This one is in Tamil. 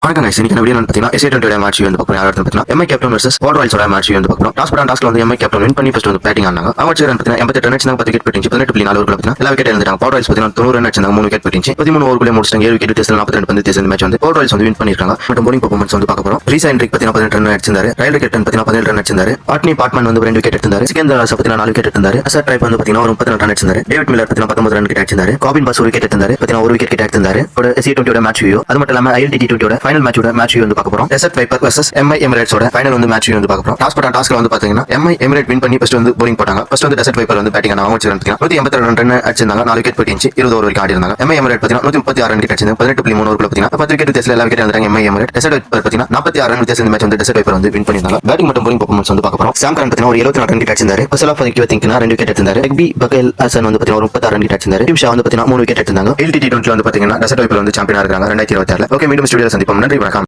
வணக்கம் guys, இன்னைக்கு வீடியோ பார்த்தீங்கன்னா SA20 மேட்ச் வந்து பார்க்கணும். யாரும் பார்த்தீங்கன்னா MI captain vs World Royals match வந்து பார்க்கணும். டாஸ்ல வந்து MI கேப்டன் வின் பண்ணி ஃபர்ஸ்ட் வந்து பேட்டிங் ஆனாங்க. அவங்க வச்சு பார்த்தீங்கன்னா 88 ரன் அடிச்சாங்க, 10 விக்கெட் போயிடுச்சு. 18.4 ஓவர்ல பார்த்தீங்கன்னா எல்லா விக்கெட் எழுந்துட்டாங்க. World Royals பார்த்தீங்கன்னா 90 ரன் அடிச்சாங்க, 3 விக்கெட் போயிடுச்சு. 13 ஓவர்க்குள்ள முடிச்சாங்க, 7 விக்கெட் வித்தியாசத்துல 42 பந்து தேர்ந்த மேட்ச் வந்து World Royals வந்து வின் பண்ணிருக்காங்க. மற்றும் bowling பெர்ஃபார்மன்ஸ் வந்து பார்க்க போறோம். ரீசா ஹென்ரிக் பார்த்தீங்கன்னா 18 ரன் அடிச்சாரு. ரயில் விக்கெட் பார்த்தீங்கன்னா 17 ரன் அடிச்சாரு. ஆட்னி பார்ட்மன் வந்து 2 விக்கெட் எடுத்தாரு. சிக்கந்தர் ராசா பார்த்தீங்கன்னா 4 விக்கெட் எடுத்தாரு. அசர் ட்ரைப் வந்து பார்த்தீங்கன்னா 34 ரன் அடிச்சாரு. டேவிட் மில்லர் பார்த்தீங்கன்னா 19 ரன் கிட்ட அடிச்சாரு. காபின் பாஸ் 1 விக்கெட் எடுத்தாரு. பார்த்தீங்கன்னா 1 விக்கெட் கிட்ட எடுத்தாரு. SA20 மேட்ச் வியூ, அது மட்டும் இல்லாம ILT20 ஃபைனல் மேட்ச் வியூ வந்து பார்க்க போறோம். Desert viper vs MI Emirates ஓட ஃபைனல் வந்து மேட்ச் வந்து பார்க்க போறோம். டாஸ்க்ல வந்து பாத்தீங்கன்னா MI Emirates வின் பண்ணி ஃபர்ஸ்ட் வந்து bowling போட்டாங்க. ஃபர்ஸ்ட் வந்து டெசர்ட் வைப்பர் வந்து பேட்டிங் ஆனாங்க. அவங்க வச்சிருக்காங்க 182 ரன் அடிச்சிருந்தாங்க, 4 விக்கெட் போயிடுச்சு. 20 ஓவர் வரைக்கும் ஆடி இருந்தாங்க. MI Emirates பாத்தீங்கன்னா 136 ரன் கிட்ட அடிச்சாங்க. 18.3 ஓவர்ல பாத்தீங்கன்னா 10 விக்கெட் வித்தியாசத்துல எல்லா விக்கெட் எடுத்தாங்க MI Emirates. டெசர்ட் வைப்பர் பாத்தீங்கன்னா 46 ரன் வித்தியாசத்துல மேட்ச் வந்து டெசர்ட் வைப்பர் வந்து வின் பண்ணிருந்தாங்க. பேட்டிங் மற்றும் bowling பெர்ஃபார்மன்ஸ் வந்து பார்க்க போறோம். சாம் கரன் பாத்தீங்கன்னா ஒரு 74 ரன் கிட்ட அடிச்சாரு. ஃபர்ஸ்ட் ஆஃப் திங்க்னா 2 விக்கெட் எடுத்தாரு. எக்பி பகல் ஹசன் வந்து பாத்தீங்கன்னா ஒரு 36 ரன் கிட்ட அடிச்சாரு. டிம் ஷா வந்து பாத்தீங்கன்னா 3 விக்கெட் எடுத்தாங்க. LT20 வந்து பாத்தீங்கன்னா டெசர்ட் வைப்பர் வந்து சாம்பியனா இருக்காங்க 2026. ஓகே, மீண்டும் ஸ்டுடியோல சந்திப்போம். நன்றி, வணக்கம்.